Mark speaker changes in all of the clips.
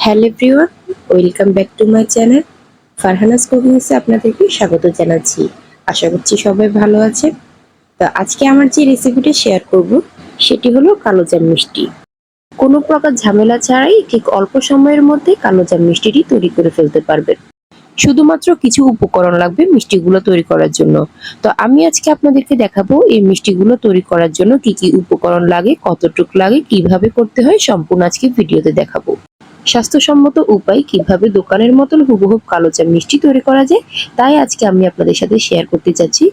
Speaker 1: Hello everyone, welcome back to my channel Farhana's কুকিংসে আপনাদেরকে স্বাগত জানাচ্ছি। আশা করছি সবাই ভালো আছে। তো আজকে আমার যে রেসিপিটা শেয়ার করব সেটি হলো কালোজাম মিষ্টি। কোনো প্রকার ঝামেলা ছাড়াই ঠিক অল্প সময়ের মধ্যে কালোজাম মিষ্টিটি তৈরি করে ফেলতে পারবেন। শুধুমাত্র কিছু উপকরণ লাগবে মিষ্টিগুলো তৈরি করার জন্য। তো আমি আজকে আপনাদেরকে দেখাবো এই মিষ্টিগুলো তৈরি করার জন্য কি কি উপকরণ লাগে, কতটুক লাগে, কিভাবে করতে হয়, সম্পূর্ণ আজকে ভিডিওতে দেখাবো। স্বাস্থ্যসম্মত উপায় কিভাবে দোকানের মতন হুবহু কালোজাম মিষ্টি তৈরি করা যায় তাই আজকে আমি আপনাদের সাথে শেয়ার করতে চাচ্ছি।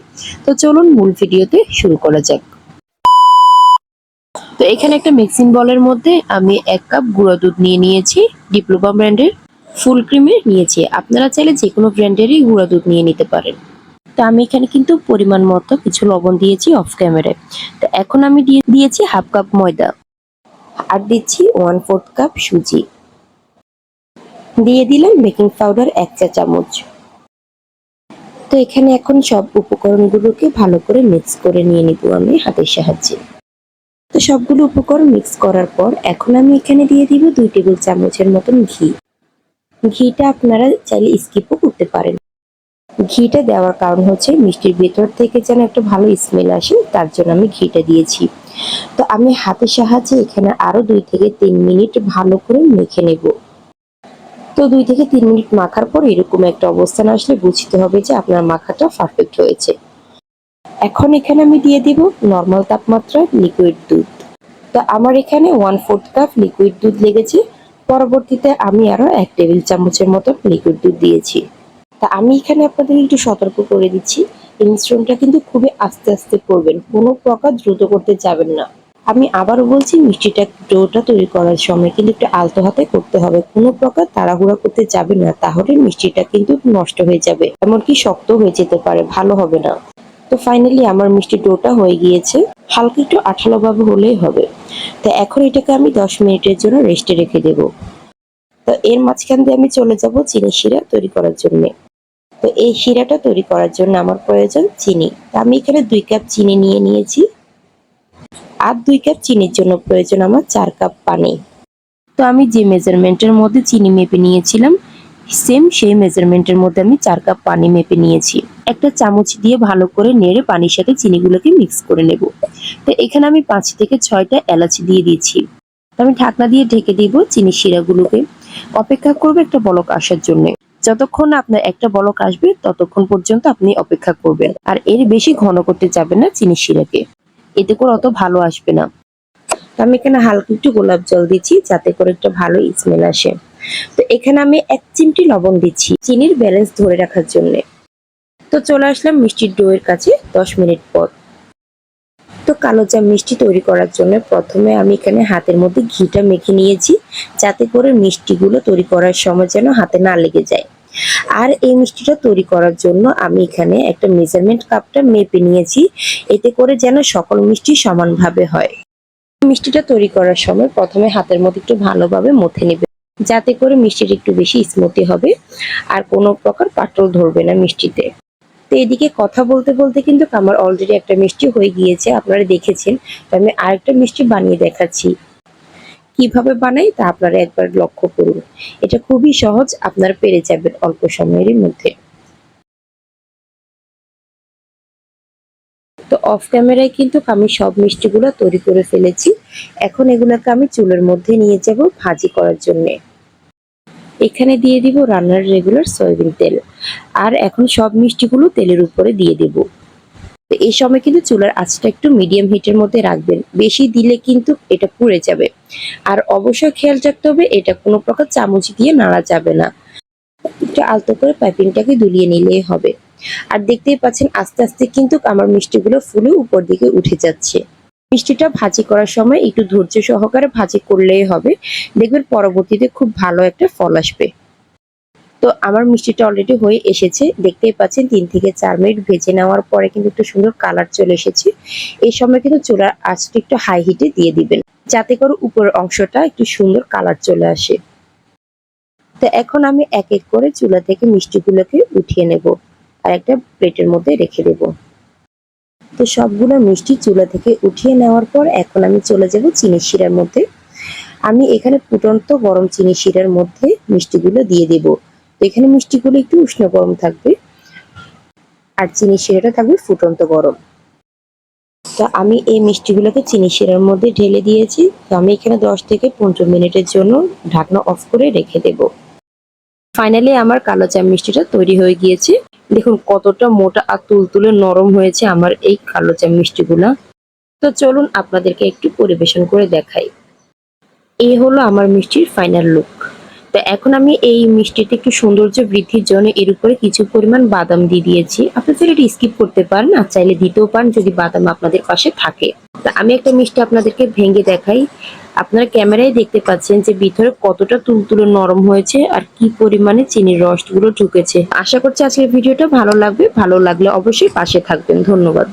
Speaker 1: তো চলুন মূল ভিডিওতে শুরু করা যাক। তো এখানে একটা মিক্সিং বলের মধ্যে আমি 1 কাপ গুঁড়া দুধ নিয়ে নিয়েছি, ডিপ্লোমা ব্র্যান্ডের ফুল ক্রিমের নিয়েছি। আপনারা চাইলে যে কোনো ব্র্যান্ডেরই গুঁড়া দুধ নিয়ে নিতে পারেন। তো আমি এখানে কিন্তু পরিমাণ মতো কিছু লবণ দিয়েছি অফ ক্যামেরায়। তো এখন আমি দিয়েছি হাফ কাপ ময়দা, আর দিচ্ছি 1/4 কাপ সুজি, দিয়ে দিলাম বেকিং পাউডার 1 চা চামচ। তো এখানে এখন সব উপকরণগুলোকে ভালো করে মিক্স করে নিয়ে নিব আমি হাতের সাহায্যে। তো সবগুলো উপকরণ মিক্স করার পর এখন আমি এখানে দিয়ে দিব 2 টেবিল চামচের মতন ঘি। ঘিটা আপনারা চাইলে স্কিপও করতে পারেন। ঘিটা দেওয়ার কারণ হচ্ছে মিষ্টির ভেতর থেকে যেন একটা ভালো স্মেল আসে, তার জন্য আমি ঘিটা দিয়েছি। তো আমি হাতের সাহায্যে এখানে আরো 2 থেকে 3 মিনিট ভালো করে মেখে নেব। তো 2 থেকে 3 মিনিট মাখার পর এরকম একটা অবস্থান আসলে বুঝতে হবে যে আপনার মাখাটা পারফেক্ট হয়েছে। এখন এখানে আমি দিয়ে দিব নরমাল তাপমাত্রায় লিকুইড দুধ। তো আমার এখানে 1/4 কাপ লিকুইড দুধ লেগেছে। পরবর্তীতে আমি আরো 1 টেবিল চামচের মতো লিকুইড দুধ দিয়েছি। তা আমি এখানে আপনাদের একটু সতর্ক করে দিচ্ছি, এই মিশ্রণটা কিন্তু খুবই আস্তে আস্তে করবেন, কোনো প্রকার দ্রুত করতে যাবেন না। আমি আবারও বলছি, মিষ্টিটা ডোটা তৈরি করার সময় কিন্তু একটু আলতো হাতে করতে হবে, কোনো প্রকার তাড়াহুড়া করতে যাবেন না, তাহলে মিষ্টিটা কিন্তু নষ্ট হয়ে যাবে, এমনকি শক্ত হয়ে যেতে পারে, ভালো হবে না। তো ফাইনালি আমার মিষ্টি ডোটা হয়ে গিয়েছে, হালকা একটু আঠালো ভাবে হলেই হবে। তো এখন এটাকে আমি 10 মিনিটের জন্য রেস্টে রেখে দেব। তো এর মাঝখান দিয়ে আমি চলে যাব চিনি শিরা তৈরি করার জন্য। তো এই শিরাটা তৈরি করার জন্য আমার প্রয়োজন চিনি। আমি এখানে 2 কাপ চিনি নিয়ে নিয়েছি, আর 2 কাপ চিনির জন্য প্রয়োজন আমার 4 কাপ পানি। তো আমি যে মেজারমেন্টের মধ্যে চিনি মেপে নিয়েছিলাম, সেই মেজারমেন্টের মধ্যে আমি 4 কাপ পানি মেপে নিয়েছি। একটা চামচ দিয়ে ভালো করে নেড়ে পানির সাথে চিনিগুলোকে মিক্স করে নেব। তো এখানে আমি 5 থেকে 6টা এলাচ দিয়ে দিয়েছি। আমি ঢাকনা দিয়ে ঢেকে দিব চিনি শিরাগুলোকে। অপেক্ষা করব একটা বলক আসার জন্য। যতক্ষণ না আপনার একটা বলক আসবে ততক্ষণ পর্যন্ত আপনি অপেক্ষা করবেন, আর এর বেশি ঘন করতে যাবেন না চিনি শিরাকে, এতে করে অত ভালো আসবে না। আমি এখানে হালকা একটু গোলাপ জল দিচ্ছি যাতে করে একটা ভালো স্মেল আসে। তো এখানে আমি 1 চিমটি লবণ দিচ্ছি চিনির ব্যালেন্স ধরে রাখার জন্য। তো চলে আসলাম মিষ্টির ডো এর কাছে 10 মিনিট পর। তো কালোজাম মিষ্টি তৈরি করার জন্য প্রথমে আমি এখানে হাতের মধ্যে ঘিটা মেখে নিয়েছি, যাতে করে মিষ্টিগুলো তৈরি করার সময় যেন হাতে না লেগে যায়। আর এই মিষ্টিটা তৈরি করার জন্য আমি এখানে একটা মেজারমেন্ট কাপটা মেপে নিয়েছি, এতে করে যেন সকল মিষ্টি সমানভাবে হয়। মিষ্টিটা তৈরি করার সময় প্রথমে হাতের মধ্যে একটু ভালোভাবে মথে নেবে, যাতে করে মিষ্টিটা একটু বেশি স্মুথি হবে আর কোনো প্রকার পাটল ধরবে না মিষ্টিতে। তো এদিকে কথা বলতে বলতে কিন্তু আমার অলরেডি একটা মিষ্টি হয়ে গিয়েছে, আপনারা দেখেছেন। তো আমি আরেকটা মিষ্টি বানিয়ে দেখাচ্ছি, কিভাবে বানাই তা আপনারা একবার লক্ষ্য করুন। এটা খুবই সহজ, আপনারা পেরে যাবেন অল্প সময়ের মধ্যে। তো অফ ক্যামেরায় কিন্তু আমি সব মিষ্টিগুলো তৈরি করে ফেলেছি। এখন এগুলোকে আমি চুলের মধ্যে নিয়ে যাব ভাজি করার জন্য। এখানে দিয়ে দিব রান্নার রেগুলার সয়াবিন তেল, আর এখন সব মিষ্টিগুলো তেলের উপরে দিয়ে দেব। তো এই সময় কিন্তু চুলার আঁচটা একটু মিডিয়াম হিটের মধ্যে রাখবেন, বেশি দিলে কিন্তু এটা পুড়ে যাবে। আর অবশ্যই খেয়াল রাখতে হবে এটা কোনো প্রকার চামচ দিয়ে নাড়া যাবে না, একটু আলতো করে পাইপিংটাকে দুলিয়ে নিলেই হবে। আর দেখতেই পাচ্ছেন আস্তে আস্তে কিন্তু আমার মিষ্টিগুলো ফুলে উপর দিকে উঠে যাচ্ছে। মিষ্টিটা ভাজি করার সময় একটু ধৈর্য সহকারে ভাজি করলেই হবে, দেখবেন পরবর্তীতে খুব ভালো একটা ফল আসবে। তো আমার মিষ্টিটা অলরেডি হয়ে এসেছে, দেখতেই পাচ্ছেন 3 থেকে 4 মিনিট ভেজে নেওয়ার পরে কিন্তু একটু সুন্দর কালার চলে এসেছে। এই সময় কিন্তু চুলার আঁচটা একটু হাই হিটে দিয়ে দিবেন, যাতে করে উপরের অংশটা একটু সুন্দর কালার চলে আসে। তো এখন আমি এক এক করে চুলা থেকে মিষ্টিগুলোকে উঠিয়ে নেব আর একটা প্লেটের মধ্যে রেখে দেব। তো সবগুলো মিষ্টি চুলা থেকে উঠিয়ে নেওয়ার পর এখন আমি চলে যাব চিনি শিরার মধ্যে। আমি এখানে ফুটন্ত গরম চিনি শিরার মধ্যে মিষ্টিগুলো দিয়ে দেব। তো এখানে মিষ্টিগুলো একটু উষ্ণ গরম থাকবে আর চিনি শিরাটা থাকবে ফুটন্ত গরম। তো আমি এই মিষ্টিগুলোকে চিনি শিরার মধ্যে ঢেলে দিয়েছি। তো আমি এখানে 10 থেকে 15 মিনিটের জন্য ঢাকনা অফ করে রেখে দেব। ফাইনালি আমার কালো জাম মিষ্টিটা তৈরি হয়ে গিয়েছে। দেখুন কতটা মোটা আর তুলতুলে নরম হয়েছে আমার এই কালো জাম মিষ্টিগুলা। তো চলুন আপনাদেরকে একটু পরিবেশন করে দেখাই। এই হলো আমার মিষ্টির ফাইনাল লুক। তো এখন আমি এই মিষ্টিতে একটু সৌন্দর্য বৃদ্ধির জন্য এর উপরে কিছু পরিমাণ বাদাম দিয়ে দিয়েছি। আপনি চাইলে এটা স্কিপ করতে পারেন আর চাইলে দিতেও পারেন যদি বাদাম আপনাদের পাশে থাকে। তো আমি একটা মিষ্টি আপনাদেরকে ভেঙে দেখাই। আপনারা ক্যামেরায় দেখতে পাচ্ছেন যে ভিতরে কতটা তুলতুলে নরম হয়েছে আর কি পরিমাণে চিনির রসগুলো ঢুকেছে। আশা করছি আজকের ভিডিওটা ভালো লাগবে। ভালো লাগলে অবশ্যই পাশে থাকবেন। ধন্যবাদ।